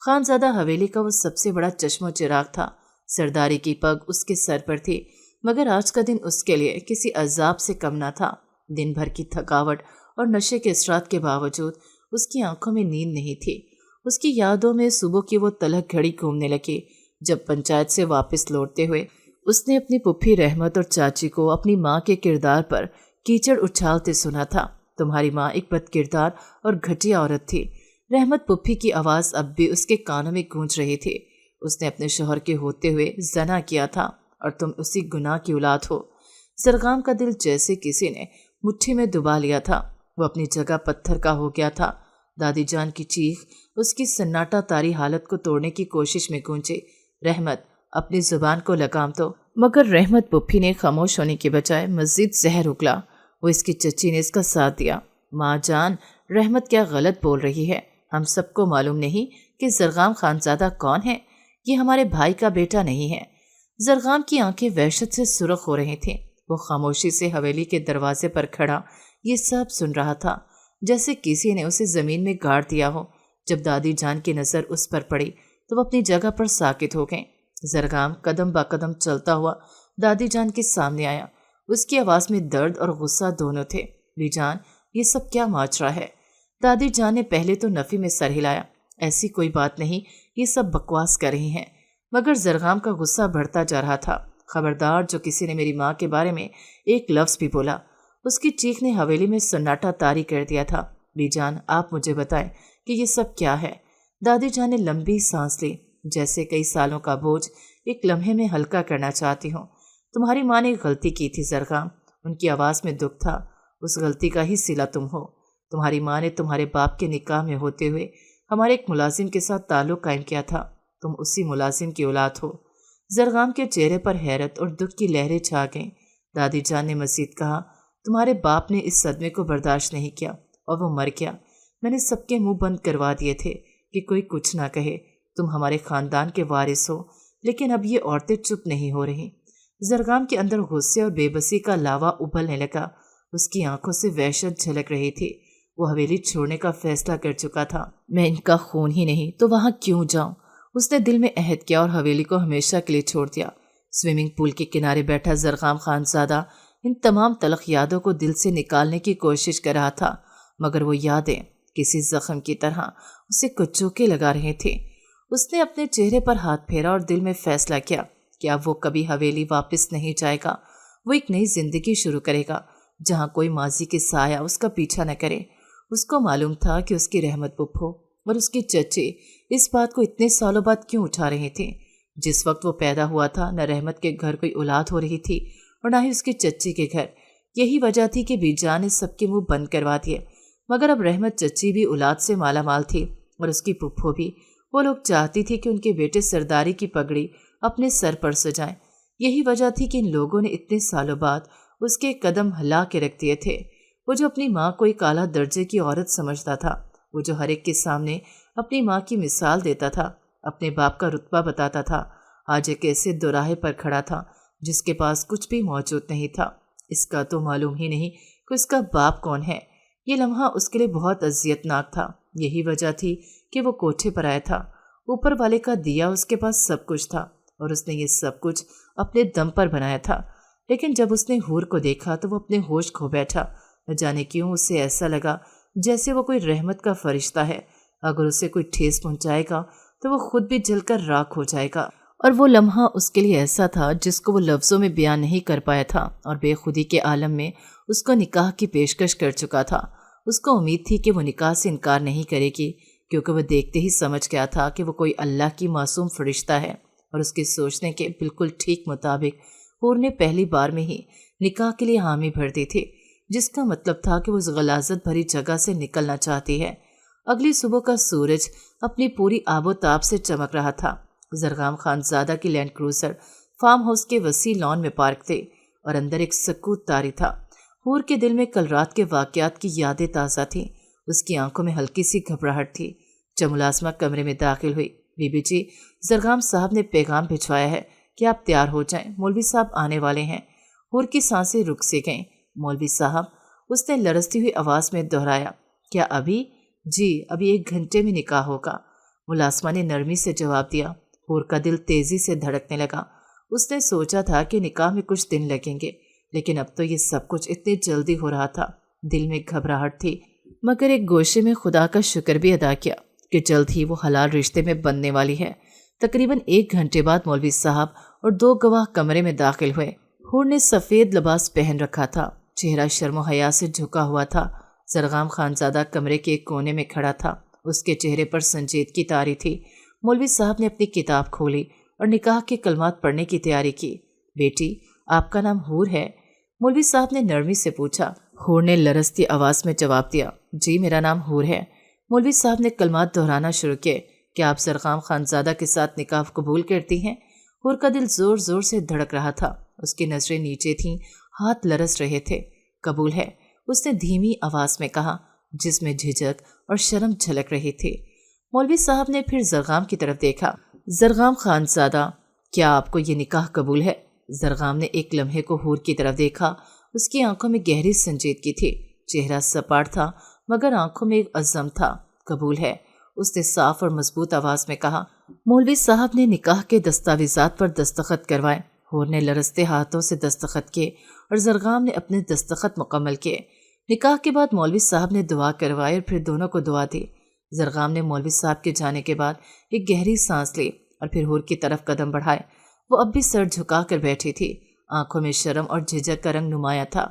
خانزادہ حویلی کا وہ سب سے بڑا چشم و چراغ تھا۔ سرداری کی پگ اس کے سر پر تھی، مگر آج کا دن اس کے لیے کسی عذاب سے کم نہ تھا۔ دن بھر کی تھکاوٹ اور نشے کے اثرات کے باوجود اس کی آنکھوں میں نیند نہیں تھی۔ اس کی یادوں میں صبح کی وہ تلخ گھڑی گھومنے لگی جب پنچایت سے واپس لوٹتے ہوئے اس نے اپنی پھپھی رحمت اور چاچی کو اپنی ماں کے کردار پر کیچڑ اچھالتے سنا تھا۔ تمہاری ماں ایک بد کردار اور گھٹیا عورت تھی۔ رحمت پھپھی کی آواز اب بھی اس کے کانوں میں گونج رہی تھی۔ اس نے اپنے شوہر کے ہوتے ہوئے زنا کیا تھا اور تم اسی گناہ کی اولاد ہو۔ زرغام کا دل جیسے کسی نے مٹھی میں دبا لیا تھا۔ وہ اپنی جگہ پتھر کا ہو گیا تھا۔ دادی جان کی چیخ اس کی سناٹا تاری حالت کو توڑنے کی کوشش میں گونجی، رحمت اپنی زبان کو لگام دو، مگر رحمت پھپھی نے خاموش ہونے کے بجائے مزید زہر اگلا۔ وہ اس کی چچی نے اس کا ساتھ دیا۔ ماں جان، رحمت کیا غلط بول رہی ہے؟ ہم سب کو معلوم نہیں کہ زرغام خانزادہ کون ہے؟ یہ ہمارے بھائی کا بیٹا نہیں ہے۔ زرغام کی آنکھیں وحشت سے سرخ ہو رہی تھیں۔ وہ خاموشی سے حویلی کے دروازے پر کھڑا یہ سب سن رہا تھا، جیسے کسی نے اسے زمین میں گاڑ دیا ہو۔ جب دادی جان کی نظر اس پر پڑی تو وہ اپنی جگہ پر ساکت ہو گئیں۔ زرغام قدم با قدم چلتا ہوا دادی جان کے سامنے آیا۔ اس کی آواز میں درد اور غصہ دونوں تھے۔ بی جان، یہ سب کیا ماجرا ہے؟ دادی جان نے پہلے تو نفی میں سر ہلایا، ایسی کوئی بات نہیں، یہ سب بکواس کر رہی ہیں، مگر زرغام کا غصہ بڑھتا جا رہا تھا۔ خبردار جو کسی نے میری ماں کے بارے میں ایک لفظ بھی بولا۔ اس کی چیخ نے حویلی میں سناٹا طاری کر دیا تھا۔ بی جان، آپ مجھے بتائیں کہ یہ سب کیا ہے؟ دادی جان نے لمبی سانس لی، جیسے کئی سالوں کا بوجھ ایک لمحے میں ہلکا کرنا چاہتی ہوں۔ تمہاری ماں نے ایک غلطی کی تھی زرغام، ان کی آواز میں دکھ تھا۔ اس غلطی کا ہی صلہ تم ہو۔ تمہاری ماں نے تمہارے باپ کے نکاح میں ہوتے ہوئے ہمارے ایک ملازم کے ساتھ تعلق قائم کیا تھا۔ تم اسی ملازم کی اولاد ہو۔ زرغام کے چہرے پر حیرت اور دکھ کی لہریں چھا گئیں۔ دادی جان نے مزید کہا، تمہارے باپ نے اس صدمے کو برداشت نہیں کیا اور وہ مر گیا۔ میں نے سب کے منہ بند کروا دیے تھے کہ کوئی کچھ نہ کہے، تم ہمارے خاندان کے وارث ہو، لیکن اب یہ عورتیں چپ نہیں ہو رہی۔ زرغام کے اندر غصے اور بے بسی کا لاوا ابلنے لگا۔ اس کی آنکھوں سے وحشت جھلک رہی تھی۔ وہ حویلی چھوڑنے کا فیصلہ کر چکا تھا۔ میں ان کا خون ہی نہیں تو وہاں کیوں جاؤں؟ اس نے دل میں عہد کیا اور حویلی کو ہمیشہ کے لیے چھوڑ دیا۔ سوئمنگ پول کے کنارے بیٹھا زرغام خانزادہ ان تمام تلخ یادوں کو دل سے نکالنے کی کوشش کر رہا تھا، مگر وہ یادیں کسی زخم کی طرح اسے کچوکے لگا رہے تھے۔ اس نے اپنے چہرے پر ہاتھ پھیرا اور دل میں فیصلہ کیا کہ اب وہ کبھی حویلی واپس نہیں جائے گا۔ وہ ایک نئی زندگی شروع کرے گا جہاں کوئی ماضی کے سایہ اس کا پیچھا نہ کرے۔ اس کو معلوم تھا کہ اس کی رحمت پھپھو اور اس کے چچے اس بات کو اتنے سالوں بعد کیوں اٹھا رہے تھے؟ جس وقت وہ پیدا ہوا تھا نہ رحمت کے گھر کوئی اولاد ہو رہی تھی اور نہ ہی اس کے چچے کے گھر۔ یہی وجہ تھی کہ بی جان نے سب کے منہ بند کروا دیے، مگر اب رحمت چچی بھی اولاد سے مالا مال تھی اور اس کی پھپھو بھی۔ وہ لوگ چاہتی تھی کہ ان کے بیٹے سرداری کی پگڑی اپنے سر پر سجائیں۔ یہی وجہ تھی کہ ان لوگوں نے اتنے سالوں بعد اس کے قدم ہلا کے رکھ دیے تھے۔ وہ جو اپنی ماں کو ایک اعلیٰ درجے کی عورت سمجھتا تھا، وہ جو ہر ایک کے سامنے اپنی ماں کی مثال دیتا تھا، اپنے باپ کا رتبہ بتاتا تھا، آج ایک ایسے دوراہے پر کھڑا تھا جس کے پاس کچھ بھی موجود نہیں تھا۔ اس کا تو معلوم ہی نہیں کہ اس کا باپ کون ہے۔ یہ لمحہ اس کے لیے بہت اذیت ناک تھا۔ یہی وجہ تھی کہ وہ کوٹھے پر آیا تھا۔ اوپر والے کا دیا اس کے پاس سب کچھ تھا اور اس نے یہ سب کچھ اپنے دم پر بنایا تھا، لیکن جب اس نے حور کو دیکھا تو وہ اپنے ہوش کھو بیٹھا۔ نہ جانے کیوں اسے ایسا لگا جیسے وہ کوئی رحمت کا فرشتہ ہے۔ اگر اسے کوئی ٹھیس پہنچائے گا تو وہ خود بھی جل کر راکھ ہو جائے گا۔ اور وہ لمحہ اس کے لیے ایسا تھا جس کو وہ لفظوں میں بیان نہیں کر پایا تھا، اور بے خودی کے عالم میں اس کو نکاح کی پیشکش کر چکا تھا۔ اس کو امید تھی کہ وہ نکاح سے انکار نہیں کرے گی، کیونکہ وہ دیکھتے ہی سمجھ گیا تھا کہ وہ کوئی اللہ کی معصوم فرشتہ ہے، اور اس کے سوچنے کے بالکل ٹھیک مطابق حور نے پہلی بار میں ہی نکاح کے لیے حامی بھر دی تھی، جس کا مطلب تھا کہ وہ اس غلاظت بھری جگہ سے نکلنا چاہتی ہے۔ اگلی صبح کا سورج اپنی پوری آب و تاب سے چمک رہا تھا۔ زرغام خان زادہ کی لینڈ کروزر فارم ہاؤس کے وسیع لان میں پارک تھے اور اندر ایک سکوت طاری تھا۔ حور کے دل میں کل رات کے واقعات کی یادیں تازہ تھیں۔ اس کی آنکھوں میں ہلکی سی گھبراہٹ تھی۔ جب ملازمہ کمرے میں داخل ہوئی، بی بی جی، زرغام صاحب نے پیغام بھجوایا ہے کہ آپ تیار ہو جائیں، مولوی صاحب آنے والے ہیں۔ حور کی سانسیں رک سی گئیں۔ مولوی صاحب، اس نے لرزتی ہوئی آواز میں دہرایا۔ کیا ابھی؟ جی، ابھی 1 گھنٹے میں نکاح ہوگا، ملازمہ نے نرمی سے جواب دیا۔ حور کا دل تیزی سے دھڑکنے لگا۔ اس نے سوچا تھا کہ نکاح میں کچھ دن لگیں گے، لیکن اب تو یہ سب کچھ اتنی جلدی ہو رہا تھا۔ دل میں گھبراہٹ تھی، مگر ایک گوشے میں خدا کا شکر بھی ادا کیا کہ جلد ہی وہ حلال رشتے میں بننے والی ہے۔ تقریباً 1 گھنٹے بعد مولوی صاحب اور 2 گواہ کمرے میں داخل ہوئے۔ حور نے سفید لباس پہن رکھا تھا، چہرہ شرم و حیا سے جھکا ہوا تھا۔ زرغام خانزادہ کمرے کے ایک کونے میں کھڑا تھا، اس کے چہرے پر سنجیدگی طاری تھی۔ مولوی صاحب نے اپنی کتاب کھولی اور نکاح کے کلمات پڑھنے کی تیاری کی۔ بیٹی، آپ کا نام حور ہے؟ مولوی صاحب نے نرمی سے پوچھا۔ حور نے لرزتی آواز میں جواب دیا، جی میرا نام حور ہے۔ مولوی صاحب نے کلمات دہرانا شروع کیے، کیا آپ زرغام خانزادہ کے ساتھ نکاح قبول کرتی ہیں؟ حور کا دل زور زور سے دھڑک رہا تھا، اس کی نظریں نیچے تھیں، ہاتھ لرز رہے تھے۔ قبول ہے، اس نے دھیمی آواز میں کہا، جس میں جھجک اور شرم جھلک رہی تھی۔ مولوی صاحب نے پھر زرغام کی طرف دیکھا۔ زرغام خانزادہ، کیا آپ کو یہ نکاح قبول ہے؟ زرغام نے ایک لمحے کو حور کی طرف دیکھا۔ اس کی آنکھوں میں گہری سنجیدگی تھی، چہرہ سپاٹ تھا مگر آنکھوں میں ایک عزم تھا۔ قبول ہے، اس نے صاف اور مضبوط آواز میں کہا۔ مولوی صاحب نے نکاح کے دستاویزات پر دستخط کروائے۔ حور نے لرزتے ہاتھوں سے دستخط کیے اور زرغام نے اپنے دستخط مکمل کیے۔ نکاح کے بعد مولوی صاحب نے دعا کروائی اور پھر دونوں کو دعا دی۔ زرغام نے مولوی صاحب کے جانے کے بعد ایک گہری سانس لی اور پھر حور کی طرف قدم بڑھائے۔ وہ اب بھی سر جھکا کر بیٹھی تھی، آنکھوں میں شرم اور جھجک کا رنگ نمایاں تھا۔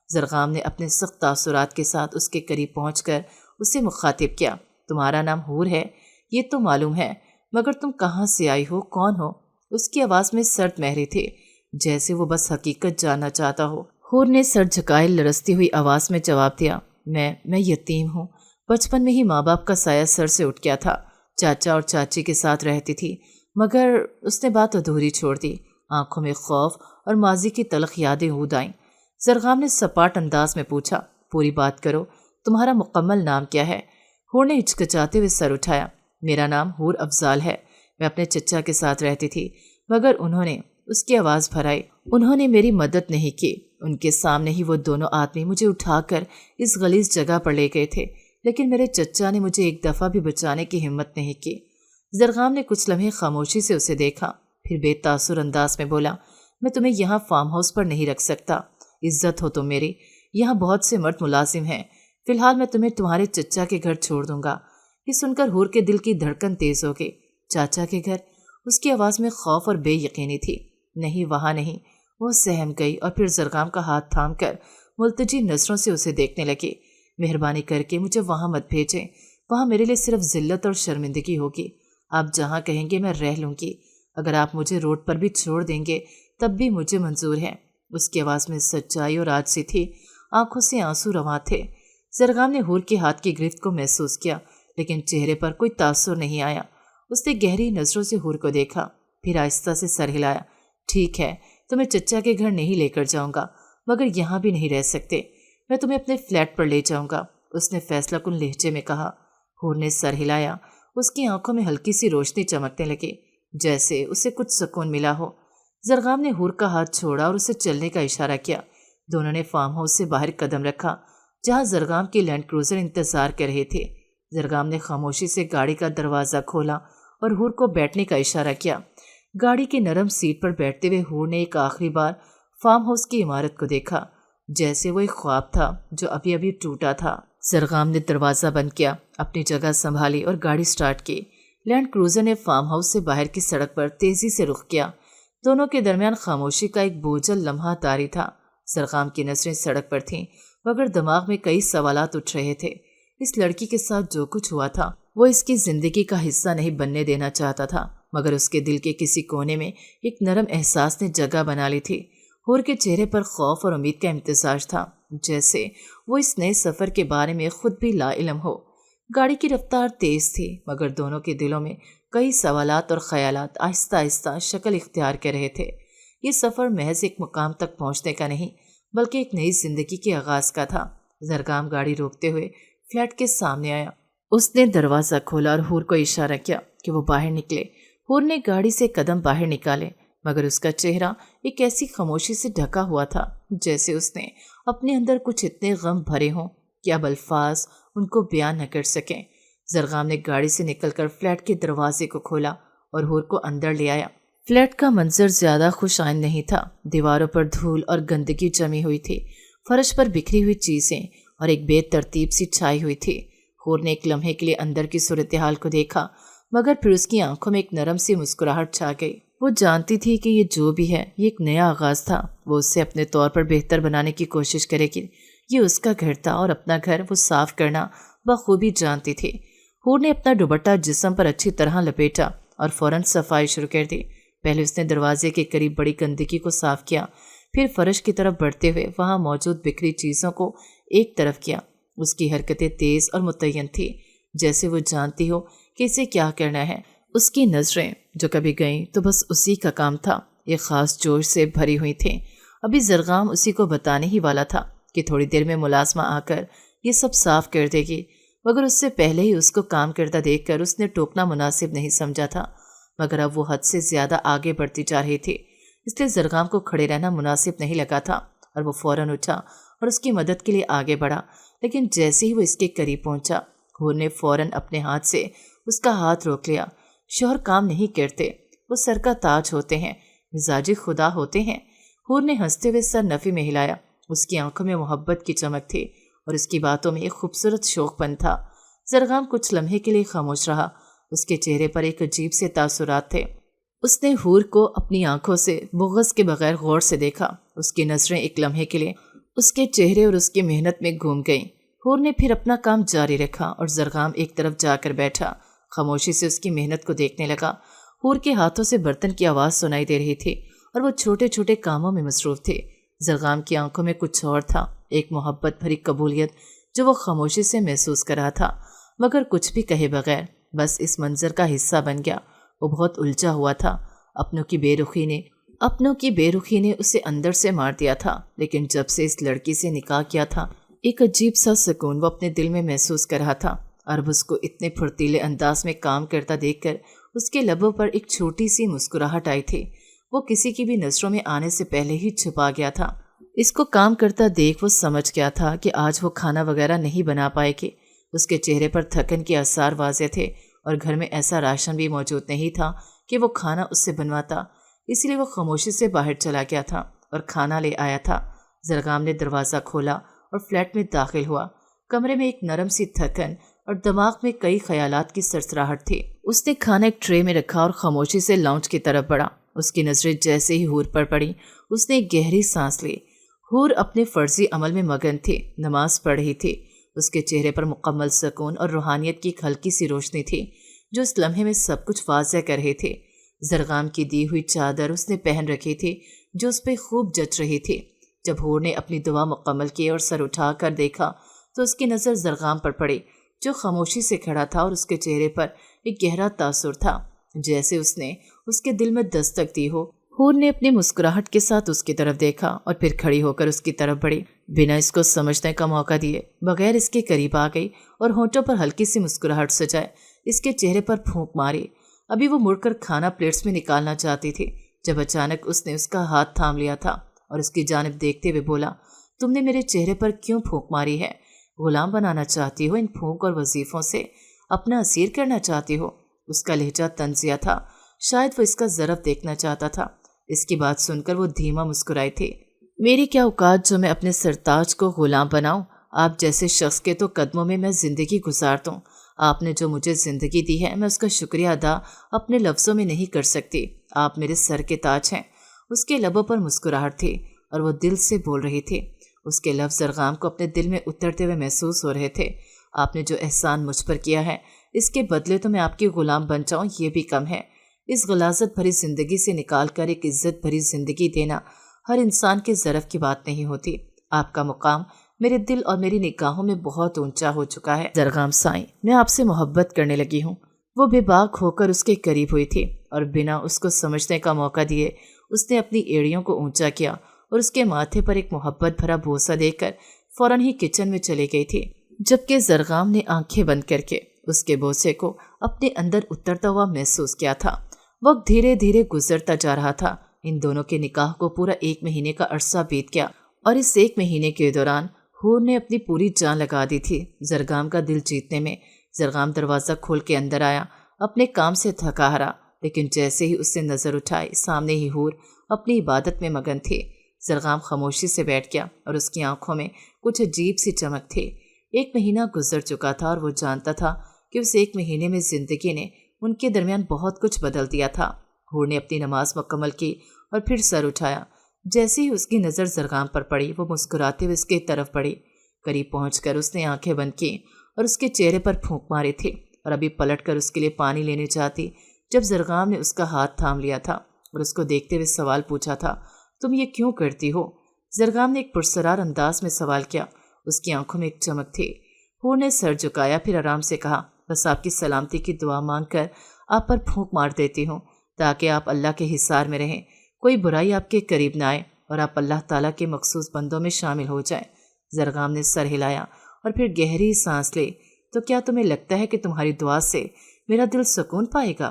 زرغام نے اپنے سخت تاثرات کے ساتھ اس کے قریب پہنچ کر اسے مخاطب کیا، تمہارا نام حور ہے، یہ تو معلوم ہے، مگر تم کہاں سے آئی ہو، کون ہو؟ اس کی آواز میں سرد مہری تھی، جیسے وہ بس حقیقت جاننا چاہتا ہو۔ حور نے سر جھکائے لرزتی ہوئی آواز میں جواب دیا، میں یتیم ہوں، بچپن میں ہی ماں باپ کا سایہ سر سے اٹھ گیا تھا، چاچا اور چاچی کے ساتھ رہتی تھی، مگر اس نے بات ادھوری چھوڑ دی۔ آنکھوں میں خوف اور ماضی کی تلخ یادیں اود آئیں۔ زرغام نے سپاٹ انداز میں پوچھا، پوری بات کرو، تمہارا مکمل نام کیا ہے؟ حور نے ہچکچاتے ہوئے سر اٹھایا، میرا نام حور افضال ہے، میں اپنے چچا کے ساتھ رہتی تھی، مگر انہوں نے، اس کی آواز بھرائی، انہوں نے میری مدد نہیں کی، ان کے سامنے ہی وہ دونوں آدمی مجھے اٹھا کر اس غلیظ جگہ پر لے گئے تھے، لیکن میرے چچا نے مجھے ایک دفعہ بھی بچانے کی ہمت نہیں کی۔ زرغام نے کچھ لمحے خاموشی سے اسے دیکھا، پھر بے تاثر انداز میں بولا، میں تمہیں یہاں فارم ہاؤس پر نہیں رکھ سکتا، عزت ہو تم میری، یہاں بہت سے مرد ملازم ہیں، فی الحال میں تمہیں تمہارے چچا کے گھر چھوڑ دوں گا۔ یہ سن کر حور کے دل کی دھڑکن تیز ہو گئی۔ چاچا کے گھر؟ اس کی آواز میں خوف اور بے یقینی تھی۔ نہیں، وہاں نہیں۔ وہ سہم گئی اور پھر زرغام کا ہاتھ تھام کر ملتجی نظروں سے اسے دیکھنے لگی۔ مہربانی کر کے مجھے وہاں مت بھیجیں، وہاں میرے لیے صرف ذلت اور شرمندگی ہوگی۔ آپ جہاں کہیں گے میں رہ لوں گی، اگر آپ مجھے روڈ پر بھی چھوڑ دیں گے تب بھی مجھے منظور ہے۔ اس کی آواز میں سچائی اور عاجزی تھی، آنکھوں سے آنسو رواں تھے۔ زرغام نے حور کے ہاتھ کی گرفت کو محسوس کیا، لیکن چہرے پر کوئی تاثر نہیں آیا۔ اس نے گہری نظروں سے حور کو دیکھا، پھر آہستہ سے سر ہلایا۔ ٹھیک ہے، تمہیں چچا کے گھر نہیں لے کر جاؤں گا، مگر یہاں بھی نہیں رہ سکتے، میں تمہیں اپنے فلیٹ پر لے جاؤں گا، اس نے فیصلہ کن لہجے میں کہا۔ حور نے سر ہلایا، اس کی آنکھوں میں ہلکی سی روشنی چمکنے لگی، جیسے اسے کچھ سکون ملا ہو۔ زرغام نے حور کا ہاتھ چھوڑا اور اسے چلنے کا اشارہ کیا۔ دونوں نے فارم ہاؤس سے باہر قدم رکھا، جہاں زرغام کی لینڈ کروزر انتظار کر رہے تھے۔ زرغام نے خاموشی سے گاڑی کا دروازہ کھولا اور حور کو بیٹھنے کا اشارہ کیا۔ گاڑی کی نرم سیٹ پر بیٹھتے ہوئے حور نے ایک آخری بار فارم ہاؤس کی عمارت کو دیکھا، جیسے وہ ایک خواب تھا جو ابھی ابھی ٹوٹا تھا۔ زرغام نے دروازہ بند کیا، اپنی جگہ سنبھالی اور گاڑی سٹارٹ کی۔ لینڈ کروزر نے فارم ہاؤس سے باہر کی سڑک پر تیزی سے رخ کیا۔ دونوں کے درمیان خاموشی کا ایک بوجھل لمحہ طاری تھا۔ زرغام کی نظریں سڑک پر تھیں، مگر دماغ میں کئی سوالات اٹھ رہے تھے۔ اس لڑکی کے ساتھ جو کچھ ہوا تھا وہ اس کی زندگی کا حصہ نہیں بننے دینا چاہتا تھا، مگر اس کے دل کے کسی کونے میں ایک نرم احساس نے جگہ بنا لی تھی۔ حور کے چہرے پر خوف اور امید کا امتزاج تھا، جیسے وہ اس نئے سفر کے بارے میں خود بھی لا علم ہو۔ گاڑی کی رفتار تیز تھی، مگر دونوں کے دلوں میں کئی سوالات اور خیالات آہستہ آہستہ شکل اختیار کر رہے تھے۔ یہ سفر محض ایک مقام تک پہنچنے کا نہیں، بلکہ ایک نئی زندگی کے آغاز کا تھا۔ زرغام گاڑی روکتے ہوئے فلیٹ کے سامنے آیا۔ اس نے دروازہ کھولا اور حور کو اشارہ کیا کہ وہ باہر نکلے۔ حور نے گاڑی سے قدم باہر نکالے، مگر اس کا چہرہ ایک ایسی خاموشی سے ڈھکا ہوا تھا، جیسے اس نے اپنے اندر کچھ اتنے غم بھرے ہوں کہ اب الفاظ ان کو بیان نہ کر سکیں۔ زرغام نے گاڑی سے نکل کر فلیٹ کے دروازے کو کھولا اور حور کو اندر لے آیا۔ فلیٹ کا منظر زیادہ خوش آئند نہیں تھا۔ دیواروں پر دھول اور گندگی جمی ہوئی تھی، فرش پر بکھری ہوئی چیزیں اور ایک بے ترتیب سی چھائی ہوئی تھی۔ حور نے ایک لمحے کے لیے اندر کی صورتحال کو دیکھا، مگر پھر اس کی آنکھوں میں ایک نرم سی مسکراہٹ چھا گئی۔ وہ جانتی تھی کہ یہ جو بھی ہے یہ ایک نیا آغاز تھا، وہ اسے اپنے طور پر بہتر بنانے کی کوشش کرے گی۔ یہ اس کا گھر تھا اور اپنا گھر وہ صاف کرنا بخوبی جانتی تھی۔ حور نے اپنا دوپٹہ جسم پر اچھی طرح لپیٹا اور فوراً صفائی شروع کر دی۔ پہلے اس نے دروازے کے قریب بڑی گندگی کو صاف کیا، پھر فرش کی طرف بڑھتے ہوئے وہاں موجود بکھری چیزوں کو ایک طرف کیا۔ اس کی حرکتیں تیز اور متعین تھی، جیسے وہ جانتی ہو کہ اسے کیا کرنا ہے۔ اس کی نظریں جو کبھی گئیں تو بس اسی کا کام تھا، یہ خاص جوش سے بھری ہوئی تھیں۔ ابھی زرغام اسی کو بتانے ہی والا تھا کہ تھوڑی دیر میں ملازمہ آ کر یہ سب صاف کر دے گی، مگر اس سے پہلے ہی اس کو کام کرتا دیکھ کر اس نے ٹوکنا مناسب نہیں سمجھا تھا۔ مگر اب وہ حد سے زیادہ آگے بڑھتی جا رہی تھی، اس لیے زرغام کو کھڑے رہنا مناسب نہیں لگا تھا اور وہ فوراً اٹھا اور اس کی مدد کے لیے آگے بڑھا۔ لیکن جیسے ہی وہ اس کے قریب پہنچا، حور نے فوراً اپنے ہاتھ سے اس کا ہاتھ روک لیا۔ شوہر کام نہیں کرتے، وہ سر کا تاج ہوتے ہیں، مزاجی خدا ہوتے ہیں۔ حور نے ہنستے ہوئے سر نفی میں ہلایا۔ اس کی آنکھوں میں محبت کی چمک تھی اور اس کی باتوں میں ایک خوبصورت شوق پن تھا۔ زرغام کچھ لمحے کے لیے خاموش رہا، اس کے چہرے پر ایک عجیب سے تاثرات تھے۔ اس نے حور کو اپنی آنکھوں سے بغض کے بغیر غور سے دیکھا۔ اس کی نظریں ایک لمحے کے لیے اس کے چہرے اور اس کی محنت میں گھوم گئیں۔ حور نے پھر اپنا کام جاری رکھا اور زرغام ایک طرف جا کر بیٹھا، خاموشی سے اس کی محنت کو دیکھنے لگا۔ حور کے ہاتھوں سے برتن کی آواز سنائی دے رہی تھی اور وہ چھوٹے چھوٹے کاموں میں مصروف تھے۔ زرغام کی آنکھوں میں کچھ اور تھا، ایک محبت بھری قبولیت جو وہ خاموشی سے محسوس کر رہا تھا، مگر کچھ بھی کہے بغیر بس اس منظر کا حصہ بن گیا۔ وہ بہت الجھا ہوا تھا، اپنوں کی بے رخی نے اسے اندر سے مار دیا تھا، لیکن جب سے اس لڑکی سے نکاح کیا تھا ایک عجیب سا سکون وہ اپنے دل میں محسوس کر رہا تھا۔ اور اس کو اتنے پھرتیلے انداز میں کام کرتا دیکھ کر اس کے لبوں پر ایک چھوٹی سی مسکراہٹ آئی تھی، وہ کسی کی بھی نظروں میں آنے سے پہلے ہی چھپا گیا تھا۔ اس کو کام کرتا دیکھ وہ سمجھ گیا تھا کہ آج وہ کھانا وغیرہ نہیں بنا پائے گی۔ اس کے چہرے پر تھکن کے آثار واضح تھے اور گھر میں ایسا راشن بھی موجود نہیں تھا کہ وہ کھانا اس سے بنواتا، اس لیے وہ خاموشی سے باہر چلا گیا تھا اور کھانا لے آیا تھا۔ زرغام نے دروازہ کھولا اور فلیٹ میں داخل ہوا۔ کمرے میں ایک نرم سی تھکن اور دماغ میں کئی خیالات کی سرسراہٹ تھی۔ اس نے کھانا ایک ٹرے میں رکھا اور خاموشی سے لاؤنج کی طرف بڑھا۔ اس کی نظریں جیسے ہی حور پر پڑی، اس نے ایک گہری سانس لی۔ حور اپنے فرضی عمل میں مگن تھی، نماز پڑھ رہی تھی۔ اس کے چہرے پر مکمل سکون اور روحانیت کی ایک ہلکی سی روشنی تھی جو اس لمحے میں سب کچھ واضح کر رہے تھے۔ زرغام کی دی ہوئی چادر اس نے پہن رکھی تھی جو اس پہ خوب جچ رہی تھی۔ جب حور نے اپنی دعا مکمل کی اور سر اٹھا کر دیکھا تو اس کی نظر زرغام پر پڑی جو خاموشی سے کھڑا تھا، اور اس کے چہرے پر ایک گہرا تاثر تھا جیسے اس نے اس کے دل میں دستک دی ہو۔ حور نے اپنی مسکراہٹ کے ساتھ اس کی طرف دیکھا اور پھر کھڑی ہو کر اس کی طرف بڑھی، بنا اس کو سمجھنے کا موقع دیے بغیر اس کے قریب آ گئی اور ہونٹوں پر ہلکی سی مسکراہٹ سجائے اس کے چہرے پر پھونک ماری۔ ابھی وہ مڑ کر کھانا پلیٹس میں نکالنا چاہتی تھی جب اچانک اس نے اس کا ہاتھ تھام لیا تھا اور اس کی جانب دیکھتے ہوئے بولا، تم نے میرے چہرے پر کیوں پھونک ماری ہے؟ غلام بنانا چاہتی ہو؟ ان پھونک اور وظیفوں سے اپنا اسیر کرنا چاہتی ہو؟ اس کا لہجہ طنزیہ تھا، شاید وہ اس کا ظرف دیکھنا چاہتا تھا۔ اس کی بات سن کر وہ دھیما مسکرائی تھی۔ میری کیا اوقات جو میں اپنے سرتاج کو غلام بناؤں؟ آپ جیسے شخص کے تو قدموں میں زندگی گزار دوں۔ آپ نے جو مجھے زندگی دی ہے میں اس کا شکریہ ادا اپنے لفظوں میں نہیں کر سکتی۔ آپ میرے سر کے تاج ہیں۔ اس کے لبوں پر مسکراہٹ تھی اور وہ دل سے بول رہی تھی۔ اس کے لفظ زرغام کو اپنے دل میں اترتے ہوئے محسوس ہو رہے تھے۔ آپ نے جو احسان مجھ پر کیا ہے اس کے بدلے تو میں آپ کی غلام بن جاؤں یہ بھی کم ہے۔ اس غلاظت بھری زندگی سے نکال کر ایک عزت بھری زندگی دینا ہر انسان کے ظرف کی بات نہیں ہوتی۔ آپ کا مقام میرے دل اور میری نگاہوں میں بہت اونچا ہو چکا ہے۔ زرغام سائیں، میں آپ سے محبت کرنے لگی ہوں۔ وہ بے باک ہو کر اس کے قریب ہوئی تھی اور بنا اس کو سمجھنے کا موقع دیے اس نے اپنی ایڑیوں کو اونچا کیا اور اس کے ماتھے پر ایک محبت بھرا بوسہ دے کر فوراً ہی کچن میں چلی گئی تھی، جبکہ زرغام نے آنکھیں بند کر کے اس کے بوسے کو اپنے اندر اترتا ہوا محسوس کیا تھا۔ وقت دھیرے دھیرے گزرتا جا رہا تھا۔ ان دونوں کے نکاح کو پورا 1 مہینے کا عرصہ بیت گیا اور اس 1 مہینے کے دوران حور نے اپنی پوری جان لگا دی تھی زرغام کا دل جیتنے میں۔ زرغام دروازہ کھول کے اندر آیا، اپنے کام سے تھکا ہرا، لیکن جیسے ہی اس سے نظر اٹھائی سامنے ہی حور اپنی عبادت میں مگن تھی۔ زرغام خاموشی سے بیٹھ گیا اور اس کی آنکھوں میں کچھ عجیب سی چمک تھی۔ 1 مہینہ گزر چکا تھا اور وہ جانتا تھا کہ اس 1 مہینے میں زندگی نے ان کے درمیان بہت کچھ بدل دیا تھا۔ حور نے اپنی نماز مکمل کی اور پھر سر اٹھایا۔ جیسے ہی اس کی نظر زرغام پر پڑی وہ مسکراتے ہوئے اس کی طرف بڑھی۔ قریب پہنچ کر اس نے آنکھیں بند کی اور اس کے چہرے پر پھونک ماری تھی اور ابھی پلٹ کر اس کے لیے پانی لینے چاہتی جب زرغام نے اس کا ہاتھ تھام لیا تھا اور اس کو دیکھتے ہوئے سوال پوچھا تھا، تم یہ کیوں کرتی ہو؟ زرغام نے ایک پرسرار انداز میں سوال کیا۔ اس کی آنکھوں میں ایک چمک تھی۔ حور نے سر جھکایا، پھر آرام سے کہا، بس آپ کی سلامتی کی دعا مانگ کر آپ پر پھونک مار دیتی ہوں تاکہ آپ اللہ کے حصار میں رہیں، کوئی برائی آپ کے قریب نہ آئے اور آپ اللہ تعالیٰ کے مخصوص بندوں میں شامل ہو جائیں۔ زرغام نے سر ہلایا اور پھر گہری سانس لی۔ تو کیا تمہیں لگتا ہے کہ تمہاری دعا سے میرا دل سکون پائے گا؟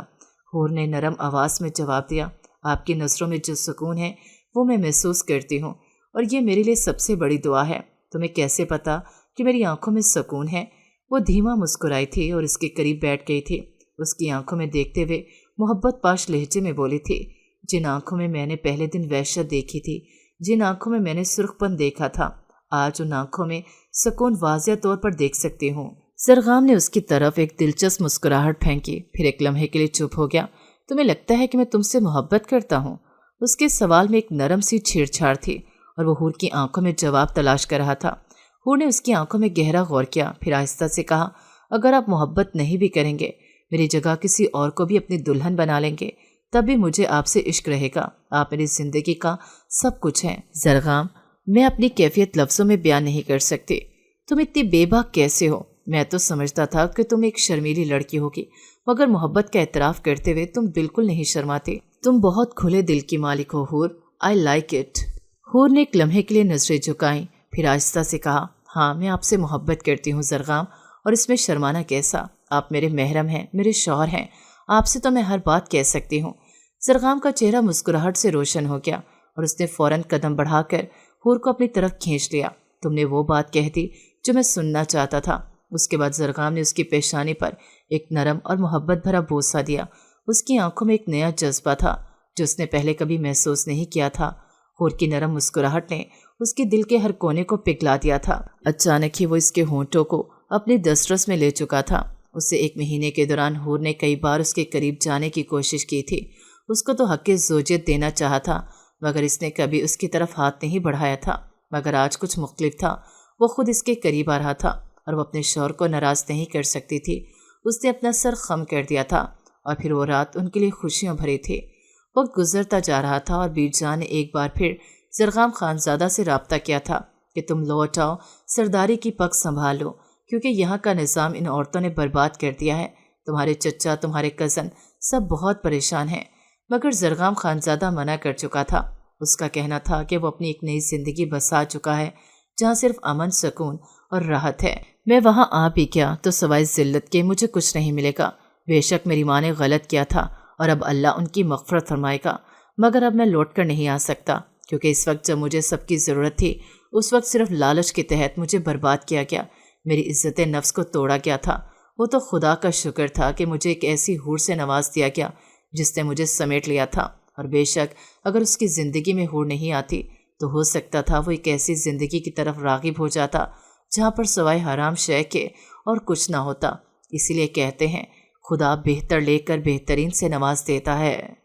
حور نے نرم آواز میں جواب دیا، آپ کی نظروں میں جو سکون ہے وہ میں محسوس کرتی ہوں اور یہ میرے لیے سب سے بڑی دعا ہے۔ تمہیں کیسے پتا کہ میری آنکھوں میں سکون ہے؟ وہ دھیما مسکرائی تھی اور اس کے قریب بیٹھ گئی تھی۔ اس کی آنکھوں میں دیکھتے ہوئے محبت پاش لہجے میں بولی تھی، جن آنکھوں میں میں نے پہلے دن وحشت دیکھی تھی، جن آنکھوں میں میں نے سرخ پن دیکھا تھا، آج ان آنکھوں میں سکون واضح طور پر دیکھ سکتی ہوں۔ زرغام نے اس کی طرف ایک دلچسپ مسکراہٹ پھینکی، پھر ایک لمحے کے لیے چپ ہو گیا۔ تمہیں لگتا ہے کہ میں تم سے محبت کرتا ہوں؟ اس کے سوال میں ایک نرم سی چھیڑ چھاڑ تھی اور وہ حور کی آنکھوں میں جواب تلاش کر رہا تھا۔ حور نے اس کی آنکھوں میں گہرا غور کیا، پھر آہستہ سے کہا، اگر آپ محبت نہیں بھی کریں گے، میری جگہ کسی اور کو بھی اپنی دلہن بنا لیں گے، تب بھی مجھے آپ سے عشق رہے گا۔ آپ میری زندگی کا سب کچھ ہیں۔ زرغام، میں اپنی کیفیت لفظوں میں بیان نہیں کر سکتی۔ تم اتنی بے باک کیسے ہو؟ میں تو سمجھتا تھا کہ تم ایک شرمیلی لڑکی ہوگی، مگر محبت کا اعتراف کرتے ہوئے تم بالکل نہیں شرماتے۔ تم بہت کھلے دل کی مالک ہو حور، آئی لائک اٹ۔ حور نے ایک لمحے کے لیے نظریں جھکائیں، پھر آہستہ سے کہا، ہاں میں آپ سے محبت کرتی ہوں زرغام، اور اس میں شرمانا کیسا؟ آپ میرے محرم ہیں، میرے شوہر ہیں، آپ سے تو میں ہر بات کہہ سکتی ہوں۔ زرغام کا چہرہ مسکراہٹ سے روشن ہو گیا اور اس نے فوراً قدم بڑھا کر حور کو اپنی طرف کھینچ لیا۔ تم نے وہ بات کہہ دی جو میں سننا چاہتا تھا۔ اس کے بعد زرغام نے اس کی پیشانی پر ایک نرم اور محبت بھرا بوسہ دیا۔ اس کی آنکھوں میں ایک نیا جذبہ تھا جو اس نے پہلے کبھی محسوس نہیں کیا تھا۔ حور کی نرم مسکراہٹ نے اس کے دل کے ہر کونے کو پگھلا دیا تھا۔ اچانک ہی وہ اس کے ہونٹوں کو اپنی دسترس میں لے چکا تھا۔ اسے 1 مہینے کے دوران حور نے کئی بار اس کے قریب جانے کی کوشش کی تھی۔ اس کو تو حق زوجیت دینا چاہا تھا، مگر اس نے کبھی اس کی طرف ہاتھ نہیں بڑھایا تھا۔ مگر آج کچھ مختلف تھا، وہ خود اس کے قریب آ رہا تھا اور وہ اپنے شوہر کو ناراض نہیں کر سکتی تھی۔ اس نے اپنا سر خم کر دیا تھا اور پھر وہ رات ان کے لیے خوشیاں بھری تھی۔ وقت گزرتا جا رہا تھا اور بیٹ جان نے ایک بار پھر زرغام خانزادہ سے رابطہ کیا تھا کہ تم لوٹ آؤ، سرداری کی پگ سنبھال لو، کیونکہ یہاں کا نظام ان عورتوں نے برباد کر دیا ہے۔ تمہارے چچا، تمہارے کزن سب بہت پریشان ہیں۔ مگر زرغام خانزادہ منع کر چکا تھا۔ اس کا کہنا تھا کہ وہ اپنی ایک نئی زندگی بسا چکا ہے جہاں صرف امن، سکون اور راحت ہے۔ میں وہاں آ بھی کیا تو سوائے ذلت کے مجھے کچھ نہیں ملے گا۔ بے شک میری ماں نے غلط کیا تھا اور اب اللہ ان کی مغفرت فرمائے گا، مگر اب میں لوٹ کر نہیں آ سکتا، کیونکہ اس وقت جب مجھے سب کی ضرورت تھی اس وقت صرف لالچ کے تحت مجھے برباد کیا گیا، میری عزت نفس کو توڑا گیا تھا۔ وہ تو خدا کا شکر تھا کہ مجھے ایک ایسی حور سے نواز دیا گیا جس نے مجھے سمیٹ لیا تھا، اور بے شک اگر اس کی زندگی میں حور نہیں آتی تو ہو سکتا تھا وہ ایک ایسی زندگی کی طرف راغب ہو جاتا جہاں پر سوائے حرام شے کے اور کچھ نہ ہوتا۔ اسی لیے کہتے ہیں خدا بہتر لے کر بہترین سے نواز دیتا ہے۔